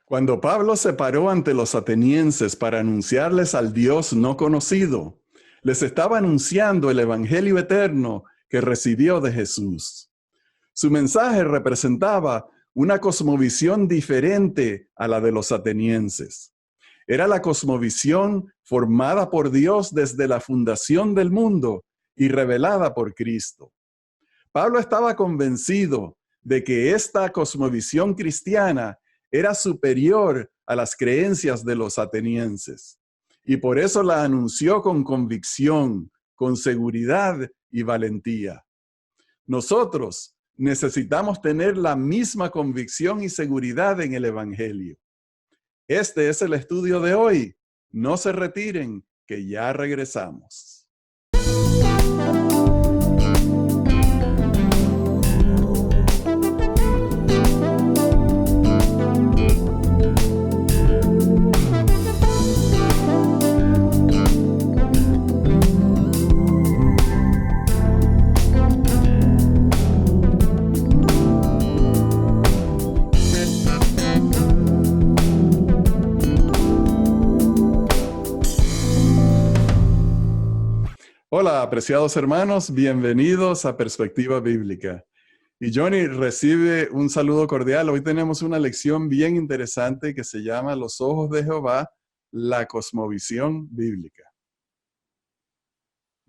Cuando Pablo se paró ante los atenienses para anunciarles al Dios no conocido, les estaba anunciando el Evangelio eterno que recibió de Jesús. Su mensaje representaba una cosmovisión diferente a la de los atenienses. Era la cosmovisión formada por Dios desde la fundación del mundo y revelada por Cristo. Pablo estaba convencido de que esta cosmovisión cristiana era superior a las creencias de los atenienses, y por eso la anunció con convicción, con seguridad y valentía. Nosotros necesitamos tener la misma convicción y seguridad en el Evangelio. Este es el estudio de hoy. No se retiren, que ya regresamos. Hola, apreciados hermanos, bienvenidos a Perspectiva Bíblica. Y Johnny recibe un saludo cordial. Hoy tenemos una lección bien interesante que se llama Los ojos de Jehová, la cosmovisión bíblica.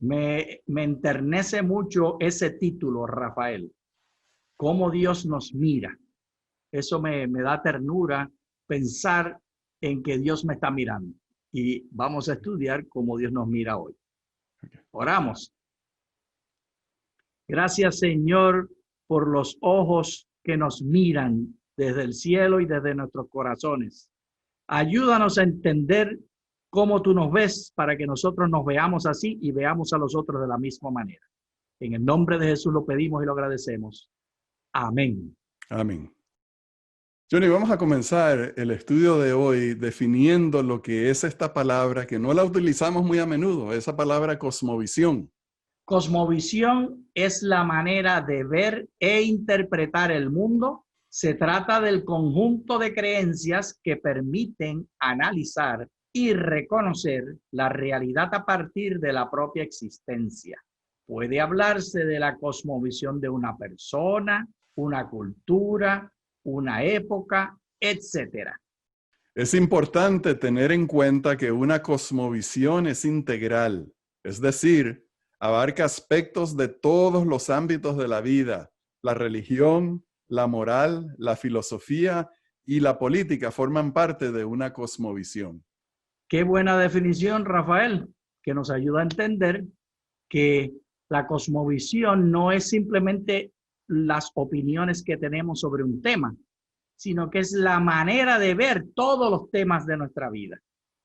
Me enternece mucho ese título, Rafael. Cómo Dios nos mira. Eso me da ternura pensar en que Dios me está mirando. Y vamos a estudiar cómo Dios nos mira hoy. Oramos. Gracias, Señor, por los ojos que nos miran desde el cielo y desde nuestros corazones. Ayúdanos a entender cómo tú nos ves para que nosotros nos veamos así y veamos a los otros de la misma manera. En el nombre de Jesús lo pedimos y lo agradecemos. Amén. Amén. Johnny, vamos a comenzar el estudio de hoy definiendo lo que es esta palabra que no la utilizamos muy a menudo, esa palabra cosmovisión. Cosmovisión es la manera de ver e interpretar el mundo. Se trata del conjunto de creencias que permiten analizar y reconocer la realidad a partir de la propia existencia. Puede hablarse de la cosmovisión de una persona, una cultura, una época, etc. Es importante tener en cuenta que una cosmovisión es integral, es decir, abarca aspectos de todos los ámbitos de la vida. La religión, la moral, la filosofía y la política forman parte de una cosmovisión. Qué buena definición, Rafael, que nos ayuda a entender que la cosmovisión no es simplemente las opiniones que tenemos sobre un tema, sino que es la manera de ver todos los temas de nuestra vida,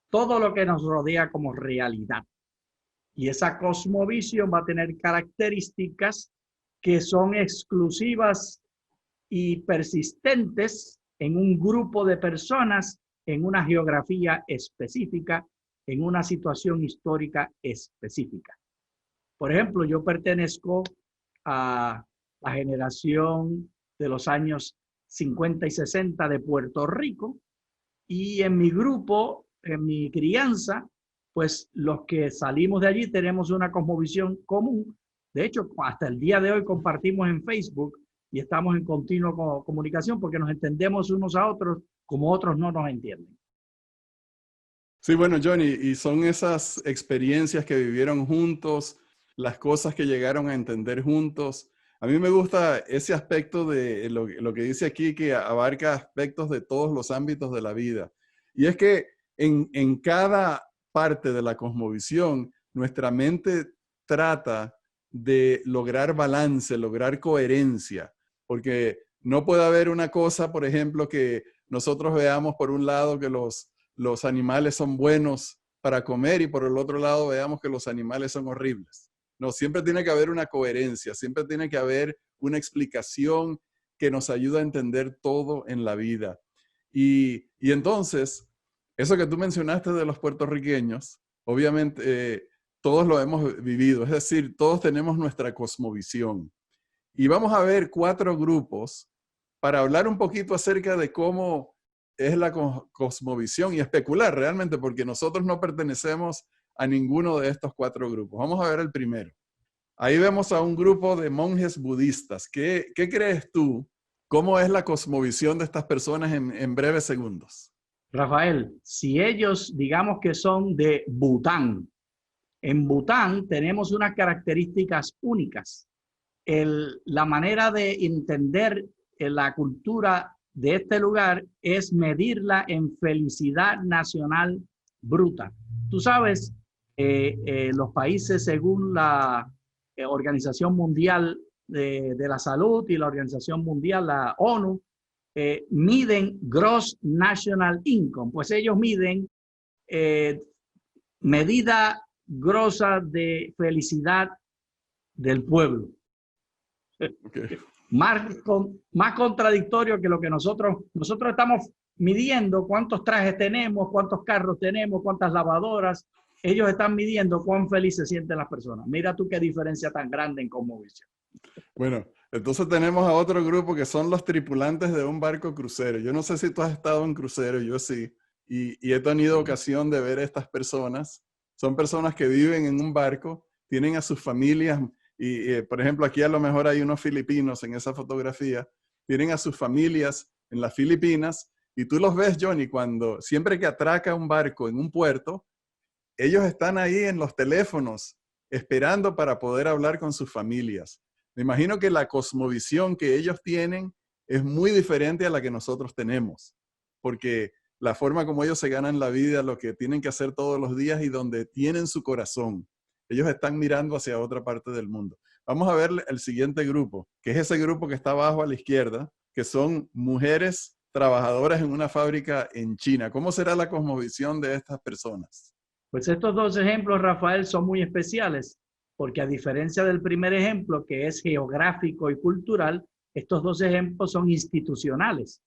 todo lo que nos rodea como realidad. Y esa cosmovisión va a tener características que son exclusivas y persistentes en un grupo de personas, en una geografía específica, en una situación histórica específica. Por ejemplo, yo pertenezco a la generación de los años 50 y 60 de Puerto Rico, y en mi grupo, en mi crianza, pues los que salimos de allí tenemos una cosmovisión común. De hecho, hasta el día de hoy compartimos en Facebook y estamos en continua comunicación porque nos entendemos unos a otros como otros no nos entienden. Sí, bueno, Johnny, y son esas experiencias que vivieron juntos, las cosas que llegaron a entender juntos. A mí me gusta ese aspecto de lo que dice aquí, que abarca aspectos de todos los ámbitos de la vida. Y es que en cada parte de la cosmovisión, nuestra mente trata de lograr balance, lograr coherencia, porque no puede haber una cosa, por ejemplo, que nosotros veamos por un lado que los animales son buenos para comer y por el otro lado veamos que los animales son horribles. No, siempre tiene que haber una coherencia, siempre tiene que haber una explicación que nos ayuda a entender todo en la vida. Y entonces, eso que tú mencionaste de los puertorriqueños, obviamente todos lo hemos vivido, es decir, todos tenemos nuestra cosmovisión. Y vamos a ver 4 grupos para hablar un poquito acerca de cómo es la cosmovisión y especular realmente, porque nosotros no pertenecemos a ninguno de estos 4 grupos. Vamos a ver el primero. Ahí vemos a un grupo de monjes budistas. ¿Qué crees tú? ¿Cómo es la cosmovisión de estas personas en breves segundos? Rafael, si ellos digamos que son de Bután, en Bután tenemos unas características únicas. La manera de entender la cultura de este lugar es medirla en felicidad nacional bruta. Tú sabes, los países según la Organización Mundial de la Salud y la Organización Mundial, la ONU, miden Gross National Income, pues ellos miden medida grosa de felicidad del pueblo. Okay. Más contradictorio que lo que nosotros estamos midiendo cuántos trajes tenemos, cuántos carros tenemos, cuántas lavadoras. Ellos están midiendo cuán felices se sienten las personas. Mira tú qué diferencia tan grande en cosmovisión. Bueno, entonces tenemos a otro grupo que son los tripulantes de un barco crucero. Yo no sé si tú has estado en crucero, yo sí, y he tenido ocasión de ver a estas personas. Son personas que viven en un barco, tienen a sus familias, por ejemplo, aquí a lo mejor hay unos filipinos en esa fotografía, tienen a sus familias en las Filipinas, y tú los ves, Johnny, siempre que atraca un barco en un puerto, ellos están ahí en los teléfonos esperando para poder hablar con sus familias. Me imagino que la cosmovisión que ellos tienen es muy diferente a la que nosotros tenemos, porque la forma como ellos se ganan la vida, lo que tienen que hacer todos los días y donde tienen su corazón, ellos están mirando hacia otra parte del mundo. Vamos a ver el siguiente grupo, que es ese grupo que está abajo a la izquierda, que son mujeres trabajadoras en una fábrica en China. ¿Cómo será la cosmovisión de estas personas? Pues estos 2 ejemplos, Rafael, son muy especiales, porque a diferencia del primer ejemplo, que es geográfico y cultural, estos 2 ejemplos son institucionales.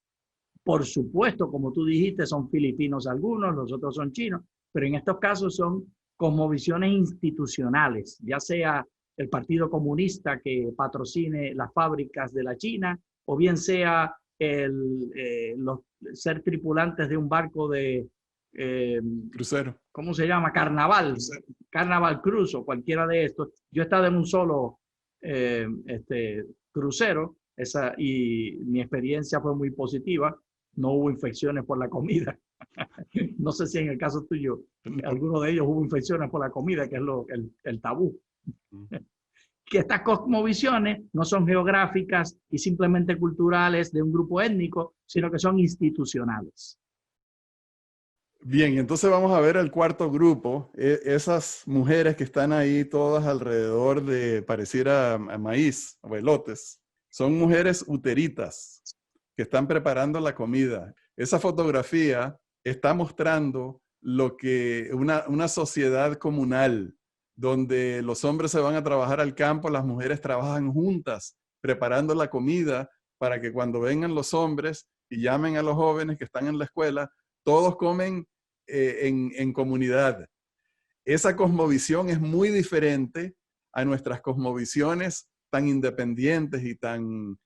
Por supuesto, como tú dijiste, son filipinos algunos, los otros son chinos, pero en estos casos son cosmovisiones institucionales, ya sea el Partido Comunista que patrocine las fábricas de la China, o bien sea ser tripulantes de un barco de crucero. ¿Cómo se llama? Carnaval, Carnaval Cruise o cualquiera de estos. Yo he estado en un solo crucero y mi experiencia fue muy positiva. No hubo infecciones por la comida. No sé si en el caso tuyo, alguno de ellos hubo infecciones por la comida, que es el tabú. Que estas cosmovisiones no son geográficas y simplemente culturales de un grupo étnico, sino que son institucionales. Bien, entonces vamos a ver el cuarto grupo. Esas mujeres que están ahí todas alrededor de, pareciera a maíz o elotes, son mujeres uteritas que están preparando la comida. Esa fotografía está mostrando lo que una sociedad comunal, donde los hombres se van a trabajar al campo, las mujeres trabajan juntas, preparando la comida para que cuando vengan los hombres y llamen a los jóvenes que están en la escuela, todos comen en comunidad. Esa cosmovisión es muy diferente a nuestras cosmovisiones tan independientes y tan,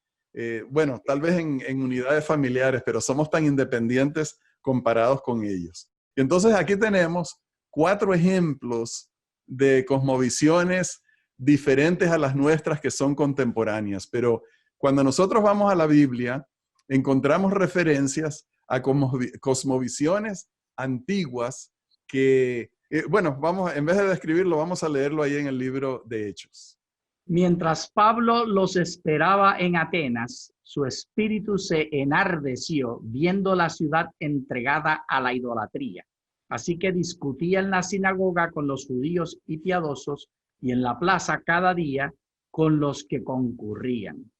bueno, tal vez en unidades familiares, pero somos tan independientes comparados con ellos. Y entonces aquí tenemos 4 ejemplos de cosmovisiones diferentes a las nuestras que son contemporáneas, pero cuando nosotros vamos a la Biblia, encontramos referencias a cosmovisiones antiguas que, bueno, en vez de describirlo, vamos a leerlo ahí en el libro de Hechos. Mientras Pablo los esperaba en Atenas, su espíritu se enardeció viendo la ciudad entregada a la idolatría. Así que discutía en la sinagoga con los judíos y piadosos y en la plaza cada día con los que concurrían.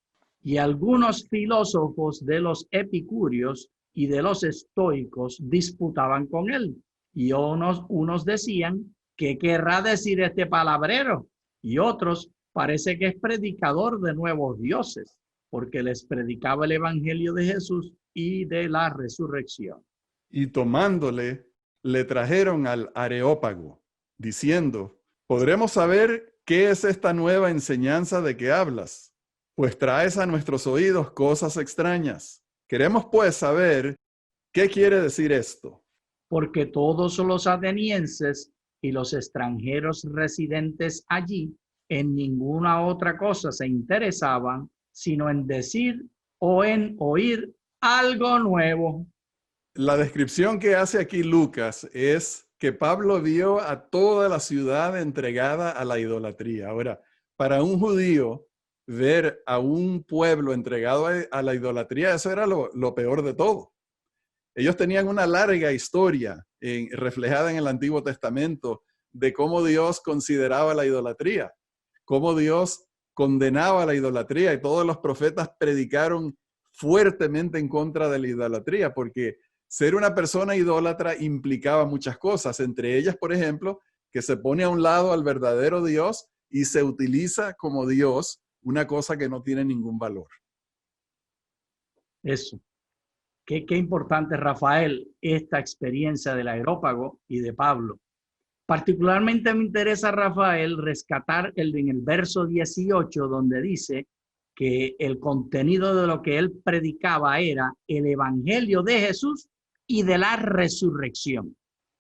Y algunos filósofos de los epicúreos y de los estoicos disputaban con él. Y unos decían, ¿qué querrá decir este palabrero? Y otros, parece que es predicador de nuevos dioses, porque les predicaba el evangelio de Jesús y de la resurrección. Y tomándole, le trajeron al Areópago, diciendo, ¿podremos saber qué es esta nueva enseñanza de que hablas? Pues traes a nuestros oídos cosas extrañas. Queremos pues saber ¿Qué quiere decir esto? Porque todos los atenienses y los extranjeros residentes allí en ninguna otra cosa se interesaban, sino en decir o en oír algo nuevo. La descripción que hace aquí Lucas es que Pablo vio a toda la ciudad entregada a la idolatría. Ahora, para un judío, ver a un pueblo entregado a la idolatría, eso era lo peor de todo. Ellos tenían una larga historia reflejada en el Antiguo Testamento de cómo Dios consideraba la idolatría, cómo Dios condenaba la idolatría, y todos los profetas predicaron fuertemente en contra de la idolatría, porque ser una persona idólatra implicaba muchas cosas, entre ellas, por ejemplo, que se pone a un lado al verdadero Dios y se utiliza como Dios una cosa que no tiene ningún valor. Eso. Qué importante, Rafael, esta experiencia del Areópago y de Pablo. Particularmente me interesa, Rafael, rescatar en el verso 18, donde dice que el contenido de lo que él predicaba era el evangelio de Jesús y de la resurrección.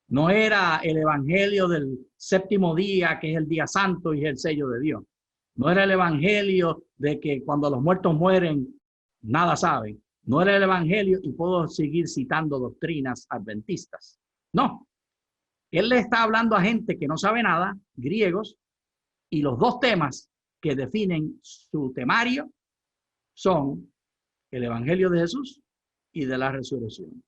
No era el evangelio del séptimo día, que es el día santo y es el sello de Dios. No era el evangelio de que cuando los muertos mueren, nada saben. No era el evangelio, y puedo seguir citando doctrinas adventistas. No. Él le está hablando a gente que no sabe nada, griegos, y los dos temas que definen su temario son el evangelio de Jesús y de la resurrección.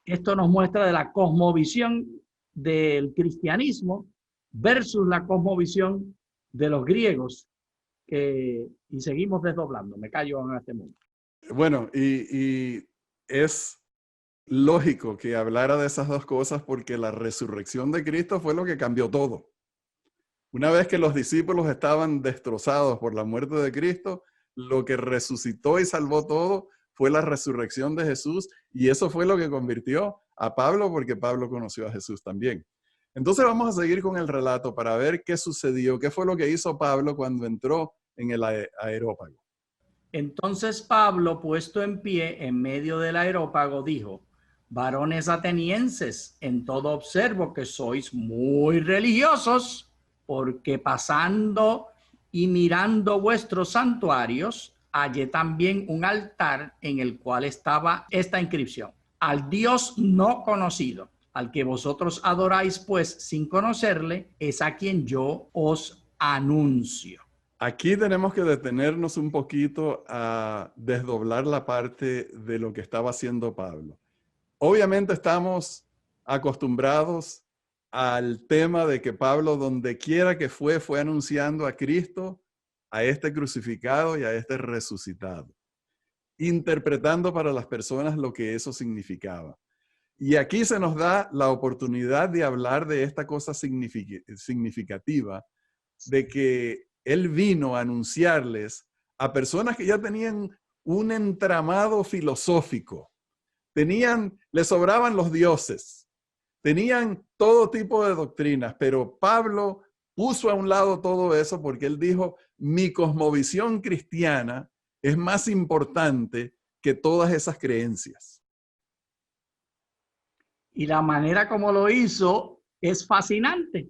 Esto nos muestra de la cosmovisión del cristianismo versus la cosmovisión de los griegos, y seguimos desdoblando. Me callo en este mundo. Bueno, y es lógico que hablara de esas dos cosas, porque la resurrección de Cristo fue lo que cambió todo. Una vez que los discípulos estaban destrozados por la muerte de Cristo, lo que resucitó y salvó todo fue la resurrección de Jesús, y eso fue lo que convirtió a Pablo, porque Pablo conoció a Jesús también. Entonces vamos a seguir con el relato para ver qué sucedió, qué fue lo que hizo Pablo cuando entró en el Areópago. Entonces Pablo, puesto en pie en medio del Areópago, dijo: varones atenienses, en todo observo que sois muy religiosos, porque pasando y mirando vuestros santuarios, hallé también un altar en el cual estaba esta inscripción: al Dios no conocido. Al que vosotros adoráis, pues, sin conocerle, es a quien yo os anuncio. Aquí tenemos que detenernos un poquito a desdoblar la parte de lo que estaba haciendo Pablo. Obviamente estamos acostumbrados al tema de que Pablo, donde quiera que fue anunciando a Cristo, a este crucificado y a este resucitado, interpretando para las personas lo que eso significaba. Y aquí se nos da la oportunidad de hablar de esta cosa significativa, de que él vino a anunciarles a personas que ya tenían un entramado filosófico, les sobraban los dioses, tenían todo tipo de doctrinas, pero Pablo puso a un lado todo eso, porque él dijo: mi cosmovisión cristiana es más importante que todas esas creencias. Y la manera como lo hizo es fascinante,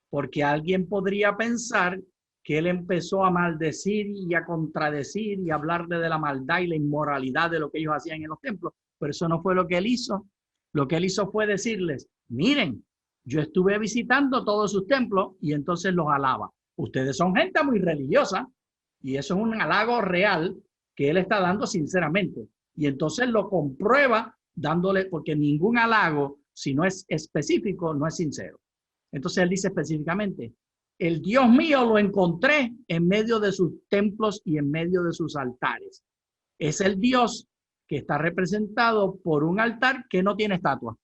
porque alguien podría pensar que él empezó a maldecir y a contradecir y a hablarle de la maldad y la inmoralidad de lo que ellos hacían en los templos, pero eso no fue lo que él hizo. Lo que él hizo fue decirles: miren, yo estuve visitando todos sus templos, y entonces los alaba. Ustedes son gente muy religiosa, y eso es un halago real que él está dando sinceramente. Y entonces lo comprueba dándole, porque ningún halago, si no es específico, no es sincero. Entonces él dice específicamente: el Dios mío lo encontré en medio de sus templos y en medio de sus altares. Es el Dios que está representado por un altar que no tiene estatua.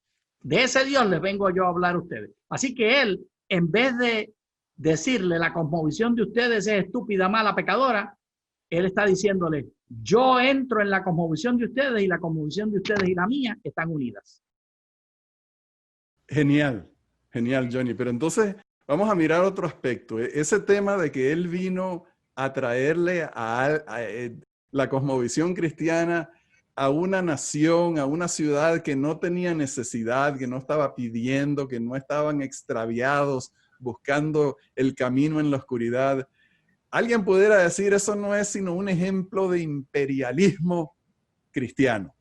De ese Dios les vengo yo a hablar a ustedes. Así que él, en vez de decirle la cosmovisión de ustedes es estúpida, mala, pecadora, él está diciéndole: yo entro en la cosmovisión de ustedes, y la cosmovisión de ustedes y la mía están unidas. Genial, genial, Johnny. Pero entonces vamos a mirar otro aspecto. Ese tema de que él vino a traerle a la cosmovisión cristiana a una nación, a una ciudad que no tenía necesidad, que no estaba pidiendo, que no estaban extraviados, buscando el camino en la oscuridad. Alguien pudiera decir, eso no es sino un ejemplo de imperialismo cristiano.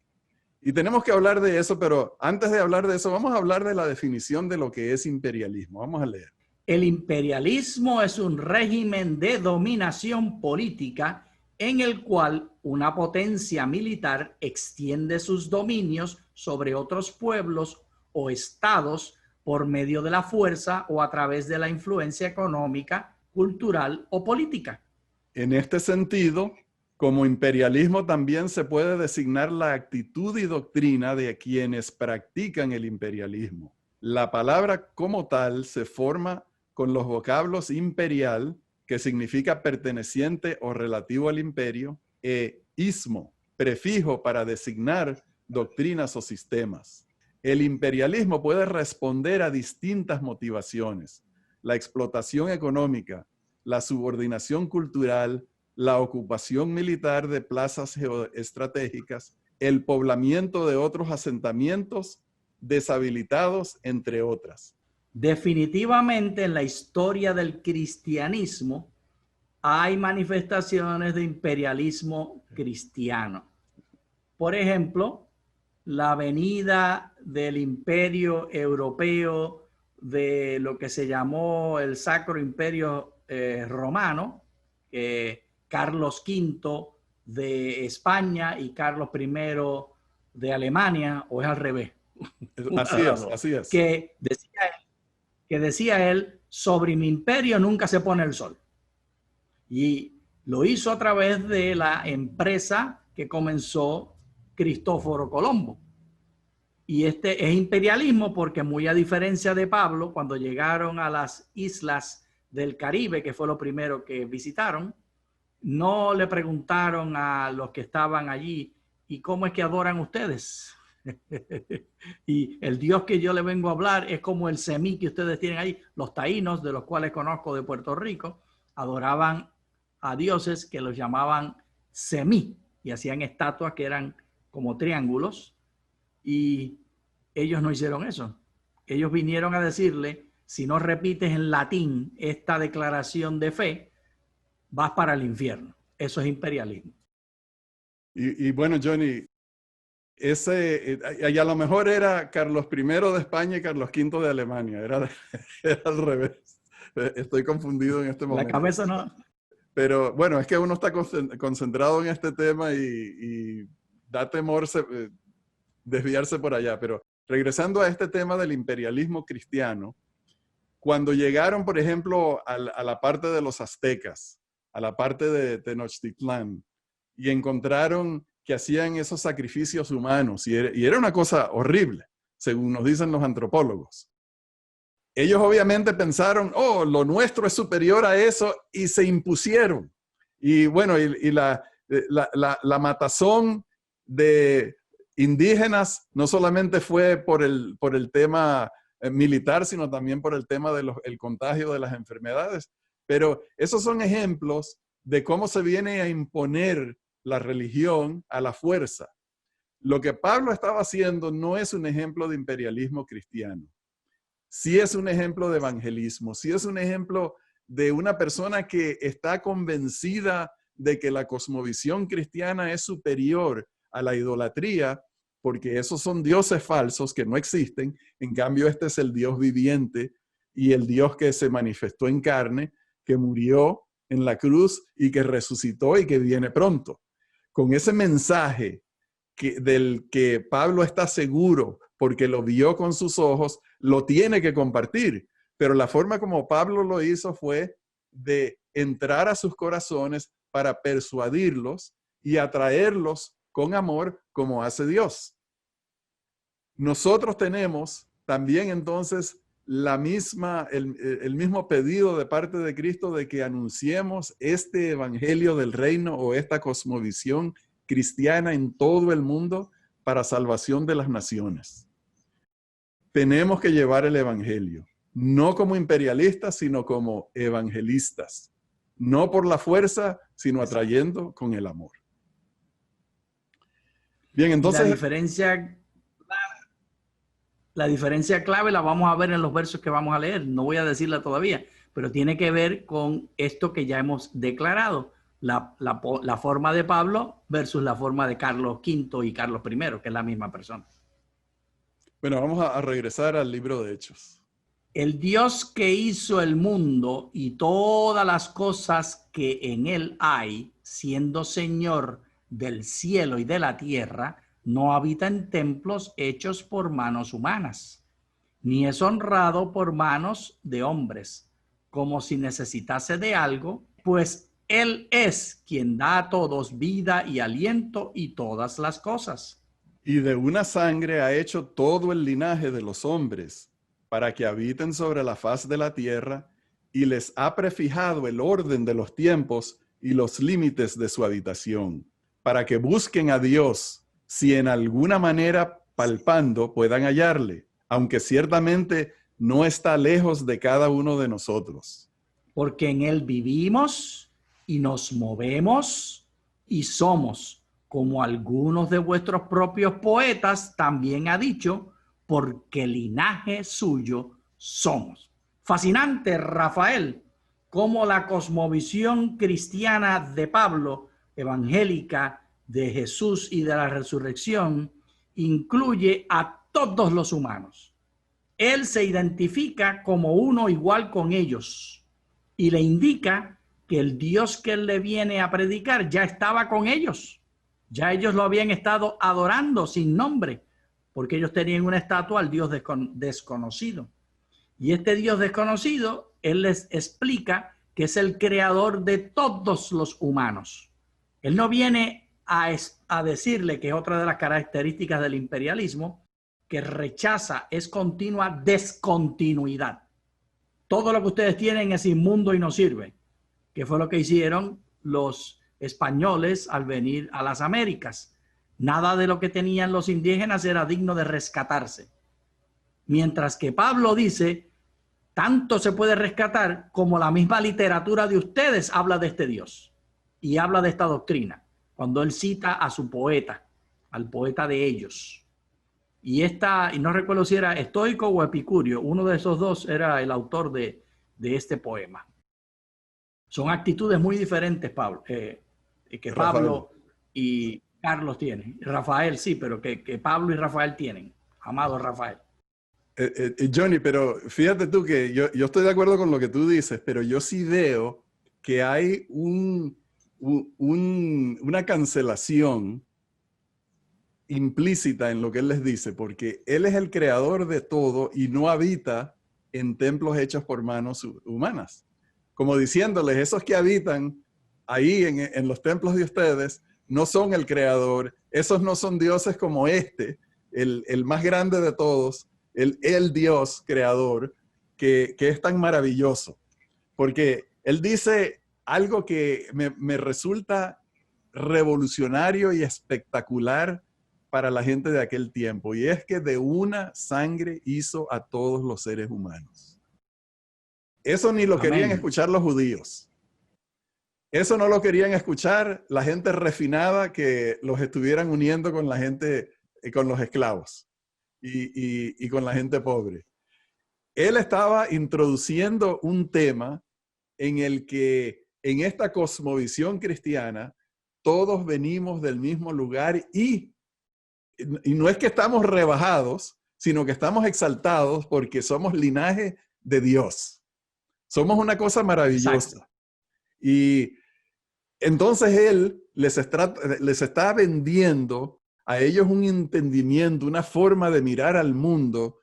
Y tenemos que hablar de eso, pero antes de hablar de eso, vamos a hablar de la definición de lo que es imperialismo. Vamos a leer. El imperialismo es un régimen de dominación política en el cual una potencia militar extiende sus dominios sobre otros pueblos o estados por medio de la fuerza o a través de la influencia económica, cultural o política. En este sentido, como imperialismo también se puede designar la actitud y doctrina de quienes practican el imperialismo. La palabra como tal se forma con los vocablos imperial, que significa perteneciente o relativo al imperio, e ismo, prefijo para designar doctrinas o sistemas. El imperialismo puede responder a distintas motivaciones: la explotación económica, la subordinación cultural, la ocupación militar de plazas geoestratégicas, el poblamiento de otros asentamientos deshabilitados, entre otras. Definitivamente en la historia del cristianismo hay manifestaciones de imperialismo cristiano. Por ejemplo, la venida del imperio europeo, de lo que se llamó el Sacro Imperio Romano, Carlos V de España y Carlos I de Alemania, o es al revés. Así es. Que decía él, sobre mi imperio nunca se pone el sol. Y lo hizo a través de la empresa que comenzó Cristóforo Colombo. Y este es imperialismo porque, muy a diferencia de Pablo, cuando llegaron a las islas del Caribe, que fue lo primero que visitaron, no le preguntaron a los que estaban allí, ¿y cómo es que adoran ustedes? Y el Dios que yo le vengo a hablar es como el semí que ustedes tienen ahí. Los taínos, de los cuales conozco de Puerto Rico, adoraban a dioses que los llamaban semí y hacían estatuas que eran como triángulos, y ellos no hicieron eso. Ellos vinieron a decirle, si no repites en latín esta declaración de fe, vas para el infierno. Eso es imperialismo. Y bueno, Johnny, y a lo mejor era Carlos I de España y Carlos V de Alemania. Era al revés. Estoy confundido en este momento. La cabeza no. Pero bueno, es que uno está concentrado en este tema y da temor desviarse por allá. Pero regresando a este tema del imperialismo cristiano, cuando llegaron, por ejemplo, a la parte de los aztecas, a la parte de Tenochtitlán, y encontraron que hacían esos sacrificios humanos, y era una cosa horrible, según nos dicen los antropólogos. Ellos obviamente pensaron, oh, lo nuestro es superior a eso, y se impusieron. Y bueno, la matazón de indígenas no solamente fue por el tema militar, sino también por el tema del contagio de las enfermedades. Pero esos son ejemplos de cómo se viene a imponer la religión a la fuerza. Lo que Pablo estaba haciendo no es un ejemplo de imperialismo cristiano. Sí es un ejemplo de evangelismo, sí es un ejemplo de una persona que está convencida de que la cosmovisión cristiana es superior a la idolatría, porque esos son dioses falsos que no existen. En cambio, este es el Dios viviente y el Dios que se manifestó en carne, que murió en la cruz y que resucitó y que viene pronto. Con ese mensaje del que Pablo está seguro porque lo vio con sus ojos, lo tiene que compartir. Pero la forma como Pablo lo hizo fue de entrar a sus corazones para persuadirlos y atraerlos con amor como hace Dios. Nosotros tenemos también entonces el mismo pedido de parte de Cristo de que anunciemos este evangelio del reino o esta cosmovisión cristiana en todo el mundo para salvación de las naciones. Tenemos que llevar el evangelio, no como imperialistas, sino como evangelistas. No por la fuerza, sino atrayendo con el amor. Bien, Y entonces, la diferencia clave la vamos a ver en los versos que vamos a leer. No voy a decirla todavía, pero tiene que ver con esto que ya hemos declarado. La forma de Pablo versus la forma de Carlos V y Carlos I, que es la misma persona. bueno, vamos a regresar al libro de Hechos. El Dios que hizo el mundo y todas las cosas que en él hay, siendo Señor del cielo y de la tierra, no habita en templos hechos por manos humanas, ni es honrado por manos de hombres, como si necesitase de algo, pues Él es quien da a todos vida y aliento y todas las cosas. Y de una sangre ha hecho todo el linaje de los hombres, para que habiten sobre la faz de la tierra, y les ha prefijado el orden de los tiempos y los límites de su habitación, para que busquen a Dios, si en alguna manera palpando puedan hallarle, aunque ciertamente no está lejos de cada uno de nosotros. Porque en Él vivimos y nos movemos y somos, como algunos de vuestros propios poetas también ha dicho, porque linaje suyo somos. Fascinante, Rafael, cómo la cosmovisión cristiana de Pablo, evangélica, de Jesús y de la resurrección, incluye a todos los humanos. Él se identifica como uno igual con ellos y le indica que el Dios que él le viene a predicar ya estaba con ellos. Ya ellos lo habían estado adorando sin nombre, porque ellos tenían una estatua al Dios desconocido. Y este Dios desconocido, él les explica que es el creador de todos los humanos. Él no viene a decirle, que es otra de las características del imperialismo, que rechaza, es continua descontinuidad. Todo lo que ustedes tienen es inmundo y no sirve, que fue lo que hicieron los españoles al venir a las Américas. Nada de lo que tenían los indígenas era digno de rescatarse. Mientras que Pablo dice, tanto se puede rescatar como la misma literatura de ustedes habla de este Dios y habla de esta doctrina, cuando él cita a su poeta, al poeta de ellos. Y no recuerdo si era Estoico o Epicurio, uno de esos dos era el autor de este poema. Son actitudes muy diferentes, Pablo, que Rafael. Pablo y Carlos tienen. Rafael sí, pero que Pablo y Rafael tienen. Amado Rafael. Johnny, pero fíjate tú que yo estoy de acuerdo con lo que tú dices, pero yo sí veo que hay una cancelación implícita en lo que él les dice, porque él es el creador de todo y no habita en templos hechos por manos humanas. Como diciéndoles, esos que habitan ahí en los templos de ustedes no son el creador, esos no son dioses como el más grande de todos, el Dios creador, que es tan maravilloso. Porque él dice algo que me resulta revolucionario y espectacular para la gente de aquel tiempo, y es que de una sangre hizo a todos los seres humanos. Eso ni lo Amén. querían escuchar los judíos. Eso no lo querían escuchar la gente refinada que los estuvieran uniendo con la gente, con los esclavos y con la gente pobre. Él estaba introduciendo un tema en el que en esta cosmovisión cristiana todos venimos del mismo lugar y no es que estamos rebajados, sino que estamos exaltados porque somos linaje de Dios. Somos una cosa maravillosa. Exacto. Y entonces Él les está vendiendo a ellos un entendimiento, una forma de mirar al mundo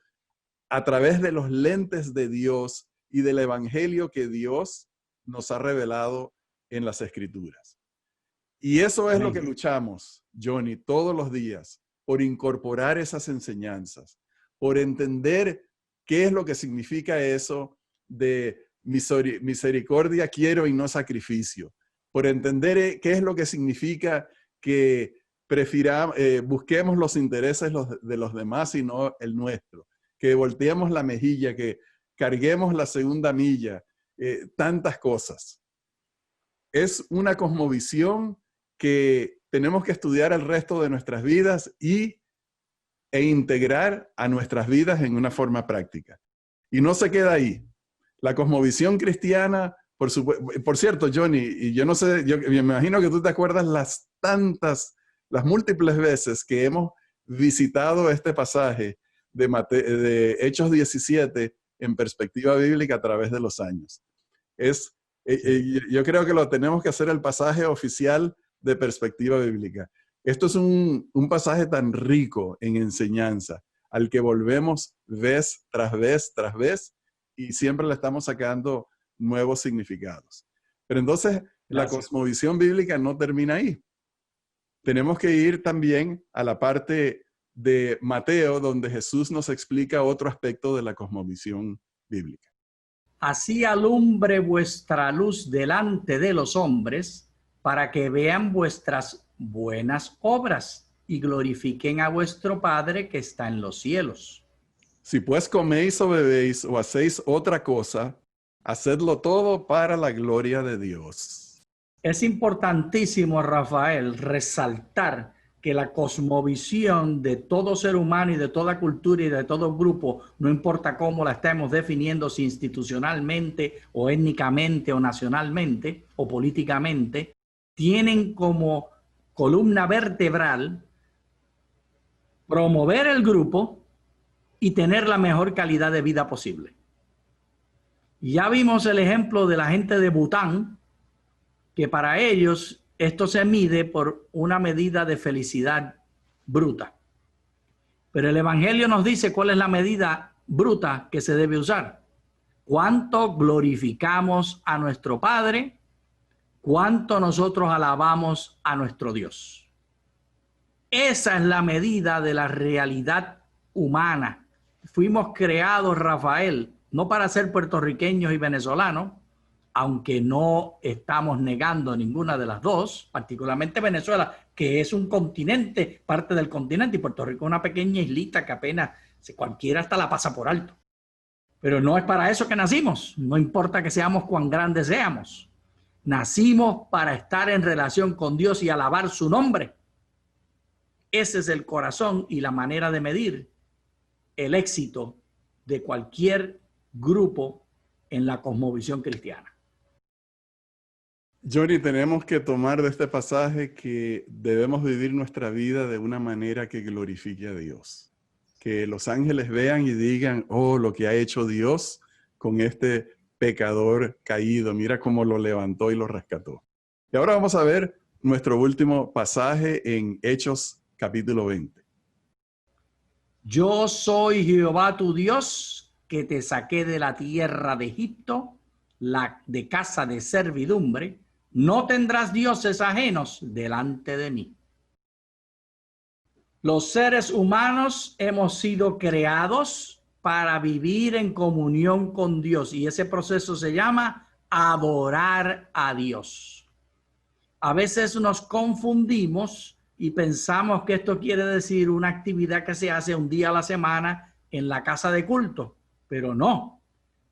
a través de los lentes de Dios y del evangelio que Dios nos ha revelado en las Escrituras. Y eso es lo que luchamos, Johnny, todos los días, por incorporar esas enseñanzas, por entender qué es lo que significa eso de misericordia quiero y no sacrificio, por entender qué es lo que significa que busquemos los intereses de los demás y no el nuestro, que volteemos la mejilla, que carguemos la segunda milla, tantas cosas. Es una cosmovisión que tenemos que estudiar el resto de nuestras vidas e integrar a nuestras vidas en una forma práctica. Y no se queda ahí. La cosmovisión cristiana, por cierto, Johnny, y yo no sé, yo me imagino que tú te acuerdas las múltiples veces que hemos visitado este pasaje de Hechos 17 en perspectiva bíblica a través de los años. Yo creo que lo tenemos que hacer el pasaje oficial de perspectiva bíblica. Esto es un pasaje tan rico en enseñanza, al que volvemos vez tras vez tras vez, y siempre le estamos sacando nuevos significados. Pero entonces, la cosmovisión bíblica no termina ahí. Tenemos que ir también a la parte de Mateo, donde Jesús nos explica otro aspecto de la cosmovisión bíblica. Así alumbre vuestra luz delante de los hombres, para que vean vuestras buenas obras y glorifiquen a vuestro Padre que está en los cielos. Si pues coméis o bebéis o hacéis otra cosa, hacedlo todo para la gloria de Dios. Es importantísimo, Rafael, resaltar que la cosmovisión de todo ser humano y de toda cultura y de todo grupo, no importa cómo la estemos definiendo, si institucionalmente o étnicamente o nacionalmente o políticamente, tienen como columna vertebral promover el grupo y tener la mejor calidad de vida posible. Ya vimos el ejemplo de la gente de Bután, que para ellos esto se mide por una medida de felicidad bruta. Pero el Evangelio nos dice cuál es la medida bruta que se debe usar. ¿Cuánto glorificamos a nuestro Padre? ¿Cuánto nosotros alabamos a nuestro Dios? Esa es la medida de la realidad humana. Fuimos creados, Rafael, no para ser puertorriqueños y venezolanos, aunque no estamos negando ninguna de las dos, particularmente Venezuela, que es un continente, parte del continente, y Puerto Rico una pequeña islita que apenas cualquiera hasta la pasa por alto. Pero no es para eso que nacimos, no importa que seamos cuán grandes seamos. Nacimos para estar en relación con Dios y alabar su nombre. Ese es el corazón y la manera de medir el éxito de cualquier grupo en la cosmovisión cristiana. Johnny, tenemos que tomar de este pasaje que debemos vivir nuestra vida de una manera que glorifique a Dios. Que los ángeles vean y digan, oh, lo que ha hecho Dios con este pecador caído. Mira cómo lo levantó y lo rescató. Y ahora vamos a ver nuestro último pasaje en Hechos capítulo 20. Yo soy Jehová tu Dios, que te saqué de la tierra de Egipto, de casa de servidumbre. No tendrás dioses ajenos delante de mí. Los seres humanos hemos sido creados para vivir en comunión con Dios, y ese proceso se llama adorar a Dios. A veces nos confundimos y pensamos que esto quiere decir una actividad que se hace un día a la semana en la casa de culto, pero no.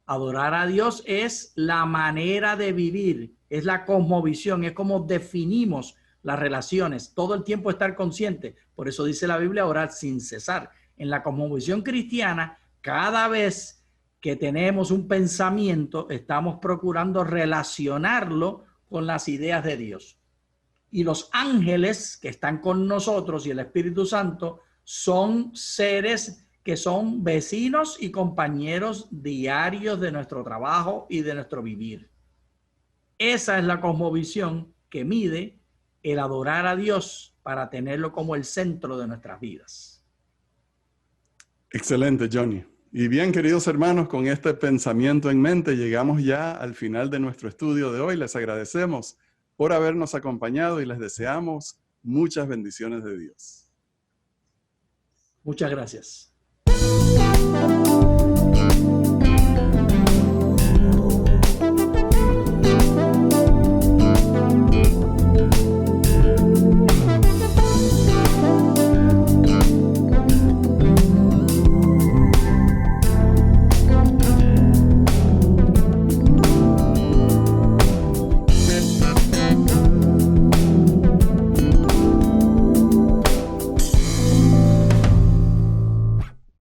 Adorar a Dios es la manera de vivir, es la cosmovisión, es como definimos las relaciones, todo el tiempo estar consciente. Por eso dice la Biblia, orar sin cesar. En la cosmovisión cristiana, cada vez que tenemos un pensamiento, estamos procurando relacionarlo con las ideas de Dios. Y los ángeles que están con nosotros y el Espíritu Santo son seres que son vecinos y compañeros diarios de nuestro trabajo y de nuestro vivir. Esa es la cosmovisión que mide el adorar a Dios para tenerlo como el centro de nuestras vidas. Excelente, Johnny. Y bien, queridos hermanos, con este pensamiento en mente, llegamos ya al final de nuestro estudio de hoy. Les agradecemos por habernos acompañado y les deseamos muchas bendiciones de Dios. Muchas gracias.